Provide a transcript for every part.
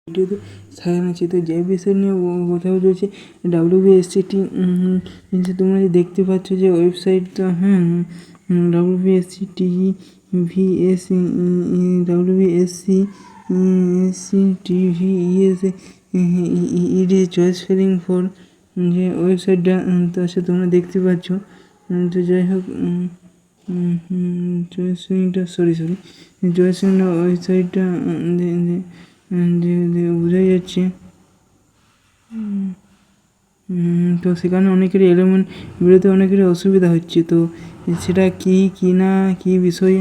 ভিডিওতে সাজানো আছে। তো যে বিষয় নিয়ে কথা বলছে WBSCT, তোমরা যে দেখতে পাচ্ছ যে ওয়েবসাইটটা, WBSCT VS WBSC TVES choice filling for যে ওয়েবসাইটটা তো সে তোমরা দেখতে পাচ্ছ। তো যাই হোক, চয়েস ফিলিংটা চয়েস ফিলিং ওয়েবসাইটটা বোঝাই যাচ্ছে। তো সেখানে অনেকেরই এলিমেন্ট বেরোতে অনেকেরই অসুবিধা হচ্ছে। তো সেটা কী না কী বিষয়ে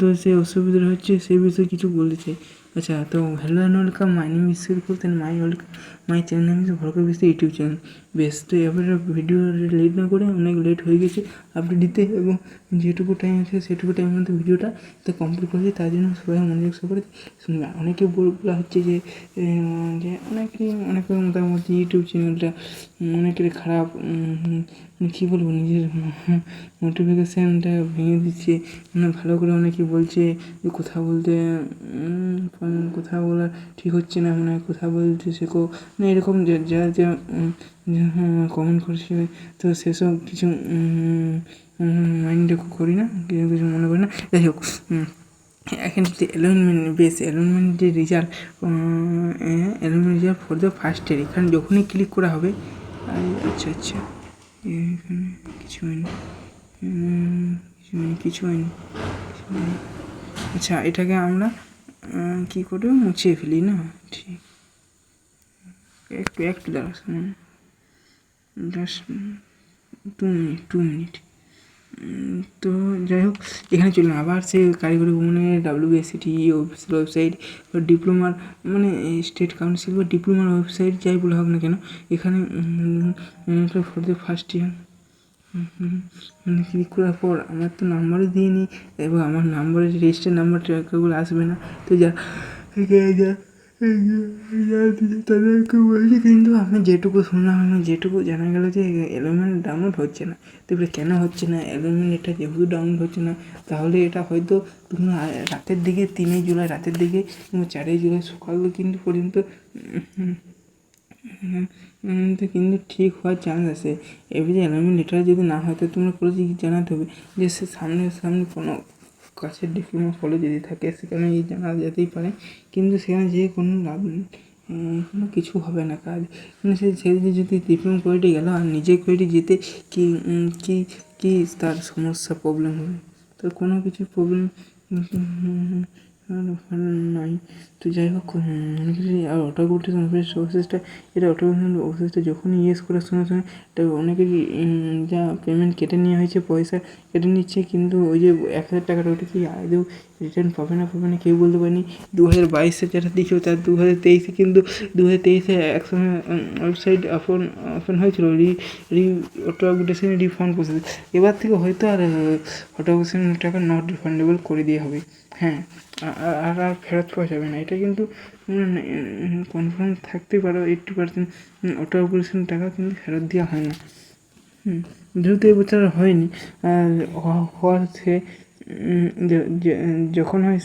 তো সে অসুবিধা হচ্ছে সেই বিষয়ে কিছু বলতে চাই। আচ্ছা, তো hello and welcome, my name is করতেন মাই চ্যানেল নেম ইজ ভরকা বিশ্ব ইউটিউব চ্যানেল। বেশ, তো এবারে ভিডিও লেট না করে, অনেক লেট হয়ে গেছে আপডেট দিতে, এবং যেটুকু টাইম আছে সেটুকু টাইমের মধ্যে ভিডিওটা তো কমপ্লিট করেছি। তার জন্য সবাই মনোযোগ সহকারে শুনবে। অনেকে বলা হচ্ছে যে অনেকের মতামত ইউটিউব চ্যানেলটা অনেকের খারাপ, কী বলবো, নিজের নোটিফিকেশানটা ভেঙে দিচ্ছে। ভালো করে অনেকে বলছে যে কথা বলা ঠিক হচ্ছে না, কথা বলতে শেখো না, এরকম যা কমেন্ট করছে। তো সেসব কিছু মাইন্ডে করি না, কিছু মনে করি না। যাই হোক, এখানে যদি অ্যালাইনমেন্ট যে result for the first year, এখানে যখনই ক্লিক করা হবে, আচ্ছা এখানে কিছু হয়নি। আচ্ছা, এটাকে আমরা কী করে মুছিয়ে ফেলি না, ঠিক একটু দাঁড়া, জাস্ট 2 মিনিট। তো যাই হোক, এখানে চলুন আবার সেই কারিগরি ভবনের WBSCT অফিসিয়াল ওয়েবসাইট বা ডিপ্লোমার স্টেট কাউন্সিল বা ডিপ্লোমার ওয়েবসাইট যাই বলা হোক না কেন, এখানে for the first year click করার পর আমার তো নাম্বারও দিইনি, এবং আমার নাম্বারের রেজিস্টার নাম্বারটা কেবল আসবে না। তো তাদেরকে বলছি, কিন্তু আমি যেটুকু শুনলাম, যেটুকু জানা গেল যে অ্যালাইনমেন্ট ডাউনলোড হচ্ছে না। তো এবারে কেন হচ্ছে না, অ্যালাইনমেন্ট এটা যেহেতু ডাউনলোড হচ্ছে না, তাহলে এটা হয়তো তোমরা রাতের দিকে 3 জুলাই রাতের দিকে কিংবা 4 জুলাই সকাল কিন্তু পর্যন্ত কিন্তু ঠিক হওয়ার চান্স আছে। এবারে অ্যালাইনমেন্ট লেটার যদি না হয়, তো তোমরা কলেজে জানাতে হবে যে সে সামনে কোনো কাছের ডিপ্লোমা কলেজ যদি থাকে সেখানে জানা যেতেই পারে, কিন্তু সেখানে যেয়ে কোনো লাভ নেই, কোনো কিছু হবে না কাজ। কিন্তু সেদিকে যদি ডিপ্লোমা কলেজে গেল আর নিজে কলেজে যেতে কি তার সমস্যা প্রবলেম হবে, তার কোনো কিছু প্রবলেম নাই। তো যাই হোক, আর অটোমেটিক প্রসেসটা যখনই ইয়েস করার সঙ্গে সঙ্গে এটা অনেকেরই যা পেমেন্ট কেটে নেওয়া হয়েছে, পয়সা কেটে নিচ্ছে, কিন্তু ওই যে 1000 টাকাটা ওটা কি আদৌ রিটার্ন পাবে না কেউ বলতে পারেনি। 2022-এ যেটা দিয়েছিল তার 2023-এ, কিন্তু 2023-এ একসঙ্গে ওয়েবসাইট ওপেন হয়েছিল অটো আপডেশন রিফান্ড প্রসেস। এবার থেকে হয়তো আর অটো আপডেশন টাকা নট রিফান্ডেবল করে দেওয়া হবে। হ্যাঁ, আর ফেরত পাওয়া যাবে না। এটা কিন্তু কনফার্ম থাকতে পারো 80% অটো অপারেশন টাকা কিন্তু ফেরত দেওয়া হয় না। যেহেতু এবছর হয়নি, আর হওয়ার সে যখন হয়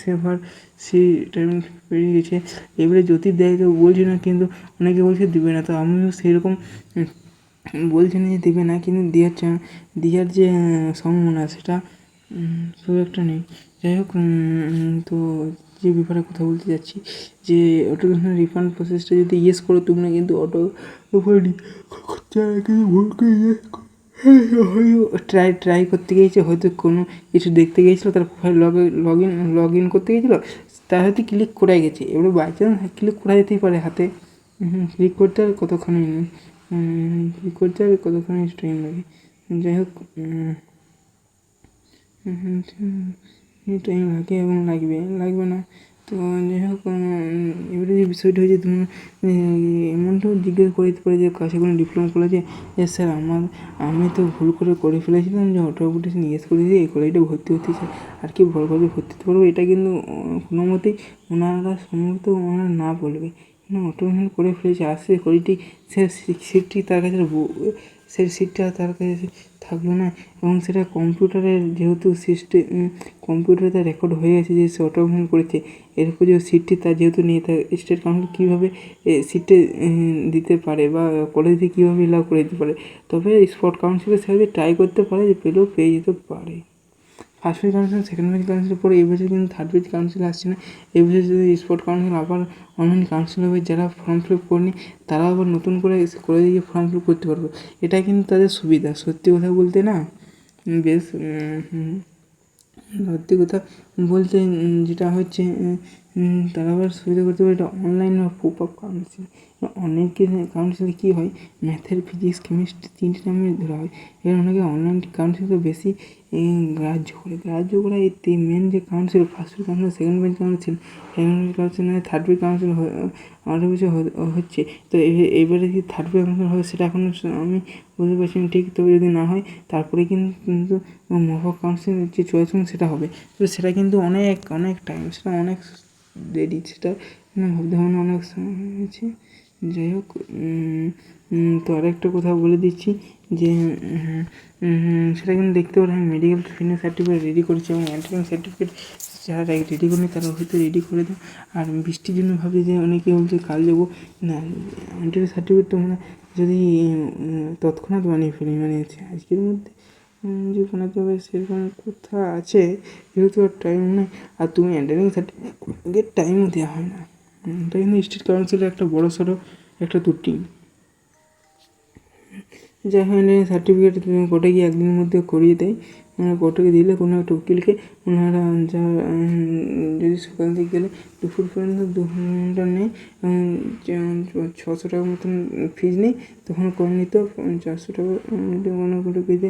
সে টাইম পেরিয়ে গেছে। এবারে যদি দেয় তো বলছি না, কিন্তু অনেকে বলছে দেবে না। তো আমিও সেরকম বলছি না যে দেবে না, কিন্তু দেওয়ার যে সম্ভাবনা সেটা খুব একটা নেই। যাই হোক, তো যে ব্যাপারে কথা বলতে যাচ্ছি, যে অটো রিফান্ড প্রসেসটা যদি ইয়েস করো তোমরা, কিন্তু অটো ট্রাই করতে গিয়েছে, হয়তো কোনো কিছু দেখতে গিয়েছিলো, তার প্রোফাইল লগ ইন করতে গিয়েছিলো, তার হয়তো ক্লিক করা গেছে। এবারে বাই চান্স ক্লিক করা যেতেই পারে হাতে, ক্লিক করতে আর কতক্ষণই টাইম লাগে। যাই হোক, টাইম লাগে এবং লাগবে না। তো যাই হোক, এবারে যে বিষয়টা হয়েছে, তোমার এমনটাও জিজ্ঞেস করে দিতে পারে যে কাছে কোনো ডিপ্লোমা কলেজে, যে স্যার আমি তো ভুল করে ফেলেছিলাম যে অটো আপডেশন ইয়েস করে দিয়ে এই কলেজটা ভর্তি হতে চাই, আর কি ভুল করে ভর্তি হতে পারবো। এটা কিন্তু কোনো মতেই সম্ভবত ওনারা না বলবে, অটো করে ফেলেছে, আসছে কলেজটি সিটটি তার কাছে সেই সিটটা তার কাছে থাকলো না, এবং সেটা কম্পিউটারের যেহেতু সিস্টেম কম্পিউটারে রেকর্ড হয়ে গেছে যে সে অটোমেশন করেছে, এরপর যে সিটটি তার যেহেতু নেই, তার স্টেট কাউন্সিল কীভাবে সিটে দিতে পারে বা কলেজে কীভাবে এলাও করে দিতে পারে। তবে স্পট কাউন্সিলের সাথে ট্রাই করতে পারে, যে পেলেও পেয়ে যেতে পারে। First page council, second page কাউন্সিলের পরে এই বছর কিন্তু থার্ড পেজ কাউন্সিল আসছে না। এই বছর যদি স্পট কাউন্সিল আবার অনলাইন কাউন্সিল হবে, যারা ফর্ম ফিল আপ করেনি তারা আবার নতুন করে কলেজে গিয়ে ফর্ম ফিল আপ করতে পারবে। এটা কিন্তু তাদের সুবিধা, সত্যি কথা বলতে না বেশ সত্যি কথা বলতে যেটা হচ্ছে তারা আবার সুবিধা করতে পারে। এটা অনলাইন বা প্রুফ অফ কাউন্সিল। অনেকে কাউন্সিলে কী হয়, ম্যাথের, ফিজিক্স, কেমিস্ট্রি 3টে নামে ধরা হয়। এবার অনেকে অনলাইন কাউন্সিলকে বেশি গ্রাহ্য করে এই মেন যে council, first page council, second page council, third page council আমাদের কিছু হচ্ছে। তো এবারে কি থার্ড পেজ কাউন্সিল হবে সেটা এখনও আমি বলতে পারছি না ঠিক। তবে যদি না হয় তারপরে কিন্তু মক কাউন্সিল যে চয়েস সেটা হবে। তো সেটা কিন্তু অনেক টাইম, সেটা অনেক দেরি, সেটা ভাবতে হবে না, অনেক সময় হয়েছে। যাই হোক, তো আরেকটা কথা বলে দিচ্ছি যে সেটা কিন্তু দেখতে পারে আমি মেডিকেল ফিটনেস সার্টিফিকেট রেডি করেছি, এবং এন্ট্রান্স সার্টিফিকেট যারা রেডি করেনি তারা হয়তো রেডি করে দাও। আর বৃষ্টির জন্য ভাবছি যে অনেকে বলছে কাল যাবো না, এন্ট্রান্স সার্টিফিকেট তোমরা যদি তৎক্ষণাৎ বানিয়ে ফেলি, মানে আজকের মধ্যে যে বানাতে হবে সেরকম কথা আছে, যেহেতু আর টাইম নেই। আর তুমি এন্ট্রান্স সার্টিফিকেট টাইমও দেওয়া হয় না, এটা কিন্তু স্টেট কাউন্সিলের একটা বড় সড়ো একটা ত্রুটি। যাই হোক, সার্টিফিকেট কোর্টে গিয়ে একদিনের মধ্যে করিয়ে দেয়। কোর্টে দিলে কোনো একটা উকিলকে ওনারা যা যদি সকাল দিকে গেলে দুপুর পর্যন্ত 2 ঘন্টা নেয়, এবং 600 টাকার মতন ফিজ নেই। তখন করে নিত 400 টাকা মনে করে দিতে,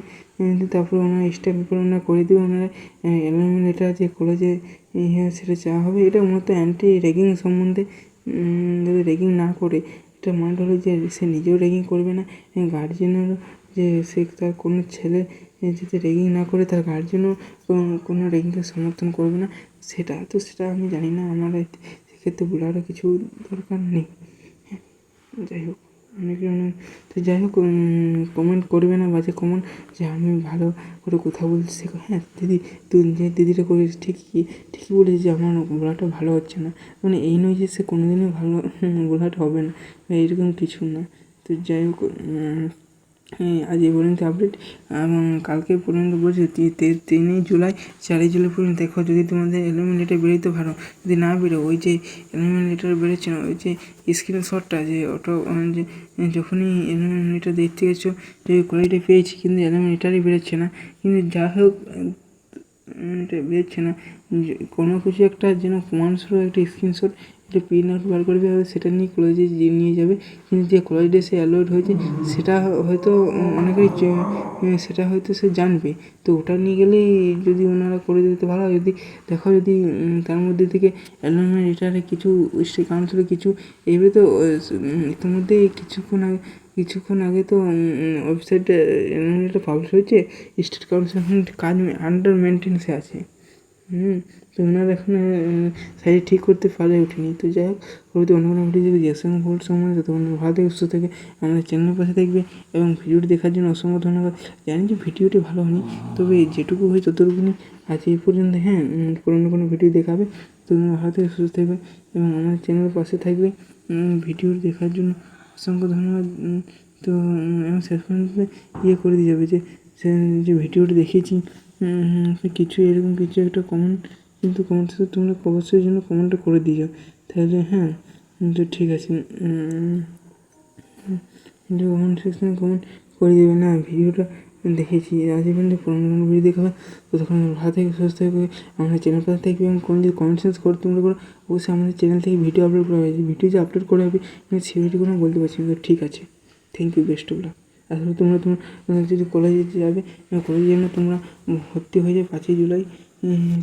তারপরে ওনারা স্টাম্প পেপার ওনারা করে দেবে। ওনারা অ্যালুমিনি লেটার যে কলেজে সেটা চাওয়া হবে। এটা মূলত অ্যান্টি র্যাগিং সম্বন্ধে, যদি র্যাগিং না করে, এটা মানে হলো যে সে নিজেও র্যাগিং করবে না, গার্জেনেরও যে সে তার কোনো ছেলে যাতে র্যাগিং না করে, তার গার্জেনও কোনো র্যাগিংকে সমর্থন করবে না। সেটা আমি জানি না, আমার সেক্ষেত্রে বলারও কিছু দরকার নেই। যাই হোক, তো যাই হোক, কমেন্ট করবে না বাজে কমেন্ট, যে আমি ভালো করে কথা বলতে শেখো। হ্যাঁ দিদি, তুই যে দিদিটা করিস ঠিকই বলেছিস যে আমার গলাটা ভালো হচ্ছে না, মানে এই নয় যে সে কোনো দিনই ভালো গলাটা হবে না, এইরকম কিছু না। তো যাই হোক, আজ এই পর্যন্ত আপডেট, এবং কালকে পর্যন্ত বলছে 3 জুলাই 4 জুলাই পর্যন্ত দেখো, যদি তোমাদের অ্যালুমিনি লেটার বেরোতে পারো। যদি না বেরো, ওই যে অ্যালুমিনি লেটার বেরোচ্ছে না, ওই যে স্ক্রিনশটটা যে যে যখনই অ্যালুমিনি লেটার দেখতে গেছো যে কোয়ালিটি পেয়েছি, কিন্তু অ্যালুমিনি লেটারই বেরোচ্ছে না। কিন্তু যা হোক, এটা বেরোচ্ছে না, কোনো কিছু একটা যেন প্রমাণস্বরূপ একটা স্ক্রিনশট একটা প্রিন্ট আউট বার করবে, সেটা নিয়ে কলেজে নিয়ে যাবে। কিন্তু যে কলেজ ড্রেসে অ্যালাউড হয়েছে সেটা হয়তো অনেকেই সেটা হয়তো সে জানবে। তো ওটা নিয়ে গেলেই যদি ওনারা করে দিতে ভালো হয়। যদি দেখো, যদি তার মধ্যে থেকে অ্যালুমিনি লেটারে কিছু স্টেট কাউন্সিলে কিছু এবারে তো ইতিমধ্যেই কিছুক্ষণ আগে তো ওয়েবসাইটে অ্যালুমিনি লেটার পাবলিশ হয়েছে। স্টেট কাউন্সিল কাজ আন্ডার মেনটেন্সে আছে। তো ওনারা এখন সাইড ঠিক করতে পারে ওঠেনি। তো যাই হোক, পরবর্তী অন্য কোনো ভিডিও যদি জ্যাকসন হোল্ড সম্বন্ধে, তখন ভালো থেকে সুস্থ থেকে আমাদের চ্যানেলের পাশে থাকবে, এবং ভিডিওটি দেখার জন্য অসংখ্য ধন্যবাদ। জানি যে ভিডিওটি ভালো হয়নি, তবে যেটুকু হয় ততটুকুনি আজ এই পর্যন্ত। হ্যাঁ, কোনো ভিডিও দেখাবে, তো ভালো থেকে সুস্থ থাকবে এবং আমাদের চ্যানেলের পাশে থাকবে। ভিডিওটি দেখার জন্য অসংখ্য ধন্যবাদ। তো এবং শেষ পর্যন্ত করে দিয়ে যাবে যে ভিডিওটি দেখিয়েছি, কিছু এরকম কিছু একটা কমেন্ট, কিন্তু কমেন্টে তো তোমরা অবশ্যই জন্য কমেন্টটা করে দিয়ে যাও, তাহলে হ্যাঁ, তো ঠিক আছে। কমেন্ট সেকশনে কমেন্ট করে দেবে না, ভিডিওটা দেখেছি আজ পর্যন্ত পুরোনো ভিডিও দেখাবে। তো তখন ভালো থেকে সুস্থ থাকবে, আমাদের চ্যানেল পাশে থাকবে, এবং কোনো যদি কমেন্ট সেন্স করে তোমরা করো, অবশ্যই আমাদের চ্যানেল থেকে ভিডিও আপলোড করা হয়েছে। ভিডিও যে আপলোড করা হবে সে ভিডিও কোনো বলতে পারছি না। তো ঠিক আছে, thank you, best of luck. আসলে তোমরা যদি কলেজে যাবে, কলেজের জন্য তোমরা ভর্তি হয়ে যাবে 5 জুলাই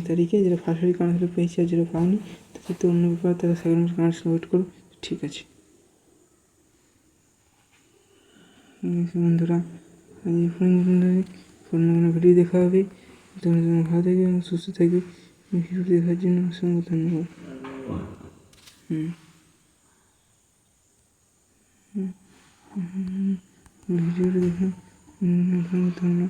তারিখে, যেটা ফার্স্ট ইয়ার কাউন্সিল পেয়েছে, আর যেটা পাওনি তাদের তো অন্য ব্যাপার, তারা সেকেন্ড ইয়ার কাউন্সিল ওয়েট করো। ঠিক আছে বন্ধুরা, আজ এই পর্যন্ত, কোনো ভিডিও দেখা হবে। তোমরা ভালো থাকবে এবং সুস্থ থাকবে। ভিডিওটি দেখার জন্য অসংখ্য ধন্যবাদ। ভিডিওটি দেখুন। ধন্য